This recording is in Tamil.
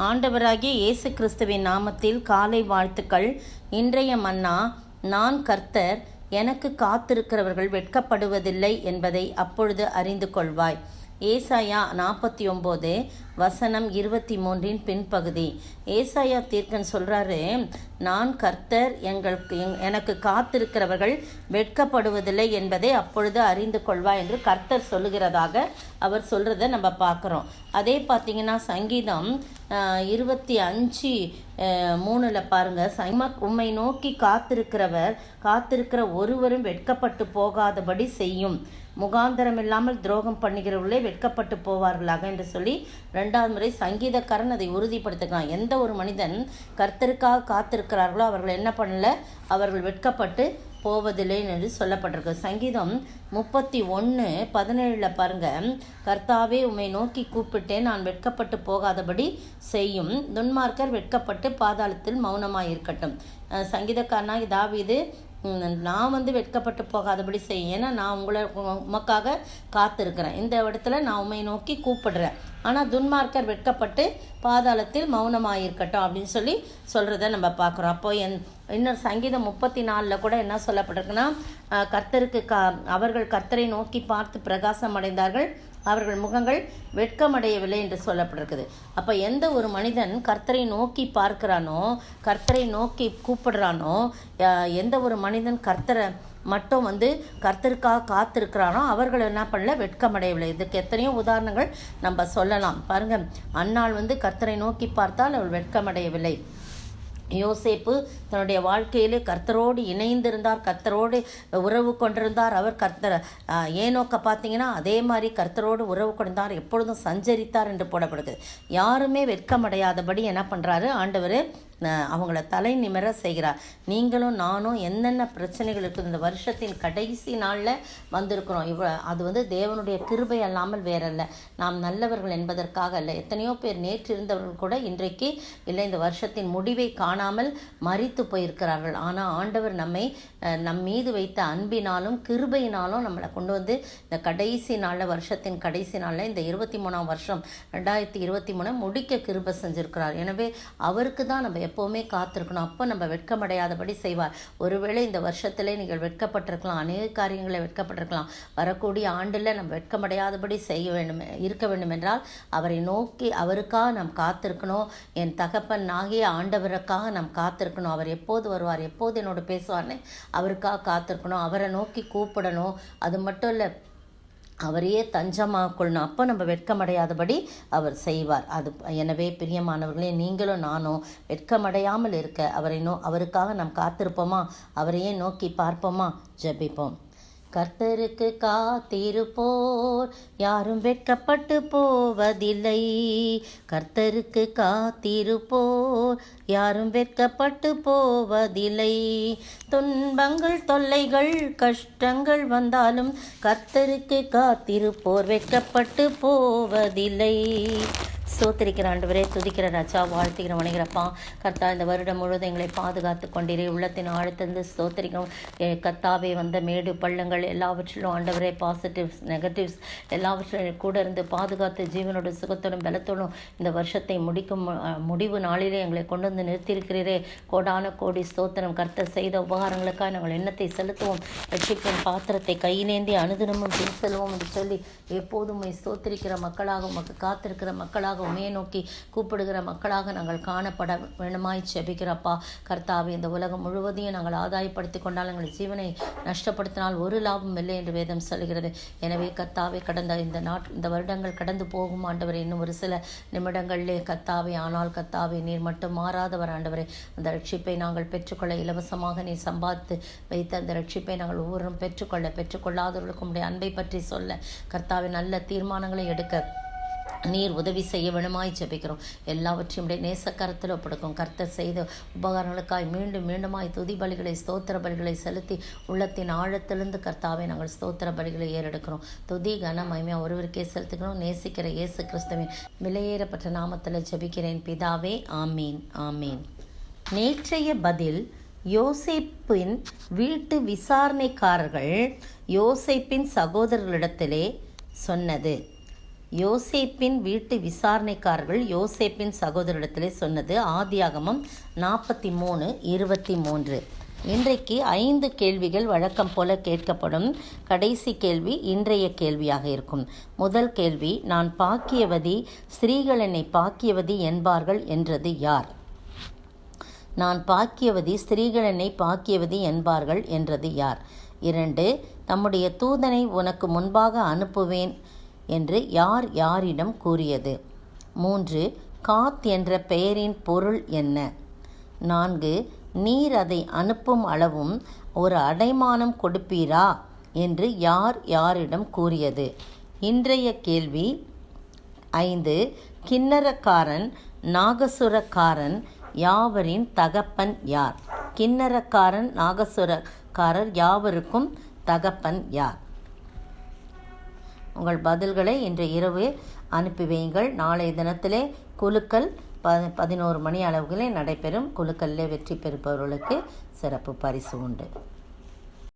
ஆண்டவராகிய இயேசு கிறிஸ்துவின் நாமத்தில் காலை வாழ்த்துக்கள். இன்றைய மன்னா, நான் கர்த்தர், எனக்கு காத்திருக்கிறவர்கள் வெட்கப்படுவதில்லை என்பதை அப்பொழுது அறிந்து கொள்வாய். ஏசாயா 49 வசனம் 23 பின்பகுதி. ஏசாயா தீர்க்கன் சொல்கிறாரு, நான் கர்த்தர், எனக்கு காத்திருக்கிறவர்கள் வெட்கப்படுவதில்லை என்பதை அப்பொழுது அறிந்து கொள்வா என்று கர்த்தர் சொல்லுகிறதாக அவர் சொல்கிறத நம்ம பார்க்குறோம். அதே பார்த்திங்கன்னா சங்கீதம் 25:3 பாருங்கள், உம்மை நோக்கி காத்திருக்கிற ஒருவரும் வெட்கப்பட்டு போகாதபடி செய்யும், முகாந்தரம் இல்லாமல் துரோகம் பண்ணுகிறவர்களே வெட்கப்பட்டு போவார்களாக என்று சொல்லி 2வது முறை சங்கீதக்காரன் அதை உறுதிப்படுத்துகிறான். எந்த ஒரு மனிதன் கர்த்தருக்காக காத்திருக்கிறார்களோ அவர்கள் என்ன பண்ணல, அவர்கள் வெட்கப்பட்டு போவதில்லை என்று சொல்லப்பட்டிருக்கு. சங்கீதம் 31:17 பாருங்க, கர்த்தாவே உம்மை நோக்கி கூப்பிட்டேன், நான் வெட்கப்பட்டு போகாதபடி செய்யும், துன்மார்க்கர் வெட்கப்பட்டு பாதாளத்தில் மௌனமாயிருக்கட்டும். சங்கீதக்காரனாகி தாவீது, நான் வெட்கப்பட்டு போகாதபடி செய்யும், ஏன்னா நான் உமக்காக காத்திருக்கிறேன், இந்த இடத்துல நான் உம்மை நோக்கி கூப்பிடுறேன், ஆனால் துன்மார்க்கர் வெட்கப்பட்டு பாதாளத்தில் மௌனமாயிருக்கட்டும் அப்படின்னு சொல்லி சொல்கிறத நம்ம பார்க்குறோம். அப்போ இன்னொரு சங்கீதம் 34 கூட என்ன சொல்லப்பட்டிருக்குன்னா, அவர்கள் கர்த்தரை நோக்கி பார்த்து பிரகாசம் அடைந்தார்கள், அவர்கள் முகங்கள் வெட்கமடையவில்லை என்று சொல்லப்பட்டிருக்குது. அப்போ எந்த ஒரு மனிதன் கர்த்தரை நோக்கி பார்க்கிறானோ, கர்த்தரை நோக்கி கூப்பிடுறானோ, எந்த ஒரு மனிதன் கர்த்தரை மட்டும் கர்த்தருக்காக காத்திருக்கிறானோ அவர்கள் என்ன பண்ணல, வெட்கமடையவில்லை. இதுக்கு எத்தனையோ உதாரணங்கள் நம்ம சொல்லலாம். பாருங்கள், அன்னாள் கர்த்தரை நோக்கி பார்த்தால் அவள் வெட்கமடையவில்லை. யோசேப்பு தன்னுடைய வாழ்க்கையிலே கர்த்தரோடு இணைந்திருந்தார், கர்த்தரோடு உறவு கொண்டிருந்தார். அவர் ஏனோக்க பார்த்தீங்கன்னா அதே மாதிரி கர்த்தரோடு உறவு கொண்டிருந்தார், எப்பொழுதும் சஞ்சரித்தார் என்று போடப்படுது. யாருமே வெட்கமடையாதபடி என்ன பண்ணுறாரு ஆண்டவர், அவங்கள தலை நிமிர செய்கிறார். நீங்களும் நானும் என்னென்ன பிரச்சனைகள் இருக்குது, இந்த வருஷத்தின் கடைசி நாளில் வந்திருக்கிறோம். அது தேவனுடைய கிருபை அல்லாமல் வேறல்ல, நாம் நல்லவர்கள் என்பதற்காக அல்ல. எத்தனையோ பேர் நேற்று இருந்தவர்கள் கூட இன்றைக்கு இல்லை, இந்த வருஷத்தின் முடிவை காணாமல் மரித்து போயிருக்கிறார்கள். ஆனால் ஆண்டவர் நம் மீது வைத்த அன்பினாலும் கிருபையினாலும் நம்மளை கொண்டு இந்த கடைசி நாளில், வருஷத்தின் கடைசி நாளில், இந்த 23ஆம் வருஷம் 2023 முடிக்க கிருபை செஞ்சிருக்கிறார். எனவே அவருக்கு தான் நம்ம எப்போவுமே காத்திருக்கணும். அப்போ நம்ம வெட்கமடையாதபடி செய்வார். ஒருவேளை இந்த வருஷத்தில் நீங்கள் வெட்கப்பட்டிருக்கலாம், அநேக காரியங்களை வெட்கப்பட்டிருக்கலாம். வரக்கூடிய ஆண்டில் நம்ம வெட்கமடையாதபடி இருக்க வேண்டும் என்றால் அவரை நோக்கி, அவருக்காக நாம் காத்திருக்கணும். என் தகப்பன் ஆகிய ஆண்டவருக்காக நாம் காத்திருக்கணும். அவர் எப்போது வருவார், எப்போது என்னோடு பேசுவார்னு அவருக்காக காத்திருக்கணும். அவரை நோக்கி கூப்பிடணும். அது மட்டும் இல்லை, அவரையே தஞ்சமாக கொள்ளணும். அப்போ நம்ம வெட்கமடையாதபடி அவர் செய்வார். எனவே பிரியமானவர்களே, நீங்களும் நானும் வெட்கமடையாமல் இருக்க அவருக்காக நாம் காத்திருப்போமா, அவரையே நோக்கி பார்ப்போமா, ஜெபிப்போம். கர்த்தருக்கு காத்திருப்போர் யாரும் வெட்கப்பட்டு போவதில்லை, கர்த்தருக்கு காத்திருப்போர் யாரும் வெட்கப்பட்டு போவதில்லை. துன்பங்கள் தொல்லைகள் கஷ்டங்கள் வந்தாலும் கர்த்தருக்கு காத்திருப்போர் வெட்கப்பட்டு போவதில்லை. ஸ்தோத்திரிக்கிற ஆண்டவரே, துதிக்கிற ராஜா, வாழ்த்துக்கிற வணங்குறப்பா. கர்த்தா, இந்த வருடம் முழுவதும் எங்களை பாதுகாத்து கொண்டிரு. உள்ளத்தின் ஆழ்த்திருந்து ஸ்தோத்திரிக்கிறோம். கர்த்தாவே, மேடு பள்ளங்கள் எல்லாவற்றிலும் ஆண்டவரே, பாசிட்டிவ்ஸ் நெகட்டிவ்ஸ் எல்லாவற்றிலும் கூட இருந்து பாதுகாத்து ஜீவனோட சுகத்தோடும் பலத்தோடும் இந்த வருஷத்தை முடிவு நாளிலே எங்களை கொண்டு நிறுத்தியிருக்கிறீரே. கோடான கோடி ஸ்தோத்திரம். கர்த்தர் செய்த உபகாரங்களுக்காக நாங்கள் எண்ணத்தை செலுத்துவோம். ரட்சிப்பின் பாத்திரத்தை கையிலேந்தி அனுதினமும் பின் செல்வோம் என்று சொல்லி எப்போதும் ஸ்தோத்திரிக்கிற மக்களாக, உமக்கு காத்திருக்கிற மக்களாக, உமையை நோக்கி கூப்பிடுகிற மக்களாக நாங்கள் காணப்பட வேணுமாய் ஜெபிக்கிறப்பா. கர்த்தாவே, இந்த உலகம் முழுவதையும் நாங்கள் ஆதாயப்படுத்தி கொண்டால் எங்கள் ஜீவனை நஷ்டப்படுத்தினால் ஒரு லாபம் இல்லை என்று வேதம் சொல்கிறது. எனவே கர்த்தாவே, இந்த வருடங்கள் கடந்து போகும் ஆண்டவரே, இன்னும் ஒரு சில நிமிடங்களிலே கர்த்தாவே, ஆனால் கர்த்தாவே, நீர் மட்டும் மாறாதவர் ஆண்டவரே. அந்த ரட்சிப்பை நாங்கள் பெற்றுக்கொள்ள, இலவசமாக நீர் சம்பாதித்து வைத்த அந்த ரட்சிப்பை நாங்கள் ஒவ்வொருவரும் பெற்றுக்கொள்ளாதவர்களுக்கு உடைய அன்பை பற்றி சொல்ல கர்த்தாவே, நல்ல தீர்மானங்களை எடுக்க நீர் உதவி செய்ய வேணுமாய் ஜெபிக்கிறோம். எல்லாவற்றையும் நேசக்கரத்தில் ஒப்படைக்கும். கர்த்தர் செய்த உபகாரங்களுக்காய் மீண்டும் மீண்டுமாய் துதி பலிகளை, ஸ்தோத்திர பலிகளை செலுத்தி உள்ளத்தின் ஆழத்திலிருந்து கர்த்தாவை நாங்கள் ஸ்தோத்திர பலிகளை ஏறெடுக்கிறோம். துதி கன மகிமையா ஒருவருக்கே செலுத்துக்கிறோம். நேசிக்கிற இயேசு கிறிஸ்துவின் விலையேறப்பட்ட நாமத்தில் ஜெபிக்கிறேன் பிதாவே, ஆமீன், ஆமீன். நேற்றைய பதில், யோசேப்பின் வீட்டு விசாரணைக்காரர்கள் யோசேப்பின் சகோதரர்களிடத்திலே சொன்னது. யோசேப்பின் வீட்டு விசாரணைக்காரர்கள் யோசேப்பின் சகோதரிடத்திலே சொன்னது ஆதியாகமம் 43:23. இன்றைக்கு 5 கேள்விகள் வழக்கம் போல கேட்கப்படும். கடைசி கேள்வி இன்றைய கேள்வியாக இருக்கும். முதல் கேள்வி, நான் பாக்கியவதி, ஸ்திரீகள் என்னை பாக்கியவதி என்பார்கள் என்றது யார்? நான் பாக்கியவதி, ஸ்திரீகள் என்னை பாக்கியவதி என்பார்கள் என்றது யார்? 2, தம்முடைய தூதனை உனக்கு முன்பாக அனுப்புவேன் என்று யார் யாரிடம் கூறியது? 3, காத் என்ற பெயரின் பொருள் என்ன? 4, நீர் அதை அனுப்பும் அளவும் ஒரு அடைமானம் கொடுப்பீரா என்று யார் யாரிடம் கூறியது? இன்றைய கேள்வி 5, கிண்ணரக்காரன் நாகசுரக்காரன் யாவரின் தகப்பன் யார்? கிண்ணரக்காரன் நாகசுரக்காரர் யாவருக்கும் தகப்பன் யார்? உங்கள் பதில்களை இன்று இரவு அனுப்பி வையுங்கள். நாளைய தினத்திலே குலுக்கல் 11 மணி அளவுகளே நடைபெறும். குலுக்கல்லே வெற்றி பெறுபவர்களுக்கு சிறப்பு பரிசு உண்டு.